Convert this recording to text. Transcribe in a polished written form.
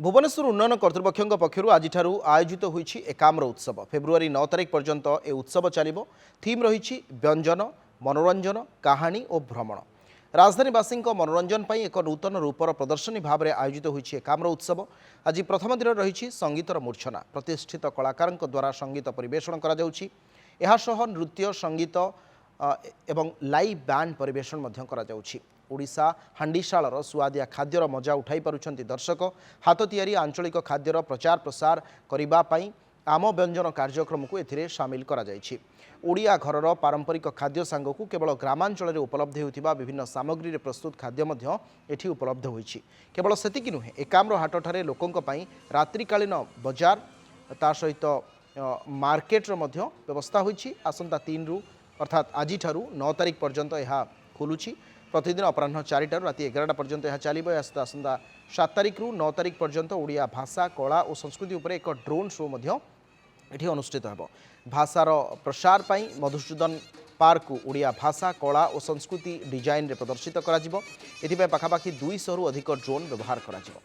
भुवनेश्वर उन्नयन कर्तृपक्ष पक्षर आज आयोजित होईछि एकाम्र उत्सव फेब्रुआरी 9 तारिख पर्यंत ए उत्सव चलिबो। थीम रही व्यंजन मनोरंजन कहानी और भ्रमण। राजधानीवासी मनोरंजन पर एक नूतन रूपर प्रदर्शनी भाव में आयोजित होईछि एकाम्र उत्सव। आज प्रथम दिन रही संगीतर मूर्छना प्रतिष्ठित कलाकार द्वारा संगीत परिवेषण करा जाउछि। एहा सह नृत्य संगीत एवं लाइव बैंड परिवेषण मध्य करा जाउछि। ओडिशा हांडीशालर सुआदिया खाद्यर मजा उठाई पारुछंती दर्शक। हाथ तियारी आंचलिक खाद्यर प्रचार प्रसार करिबा पई आम व्यंजन कार्यक्रम को एथिरे शामिल करा जायछि। ओडिया घरर पारंपरिक खाद्य सांगकु केवल ग्रामांचल उपलब्ध होउथिबा विभिन्न सामग्री प्रस्तुत खाद्य मध्य एठी उपलब्ध होइछि। केवल सेतिकि नुहे एकाम्र हाटठारे लोकंक पई रात्रिकालीन बजार ता सहित मार्केटर मध्य व्यवस्था होइछि। आसंता 3 रु अर्थात आज 9 तारिख पर्यंत यह खोलुछि। प्रतिदिन अपराह 4 राति 11 पर्यंत यह चलिबो। आसंता 7 तारिख रु 9 तारिख पर्यंत ओडिया भाषा कला और संस्कृति उपर एक ड्रोन शो मध्य एठी अनुष्ठित हेबो। भाषार प्रसार पई मधुसूदन पार्क को ओडिया भाषा कला और संस्कृति डिजाइन रे प्रदर्शित करा जिवो। एथिपय पाखापाखि 200 रु अधिक ड्रोन व्यवहार करा जिवो।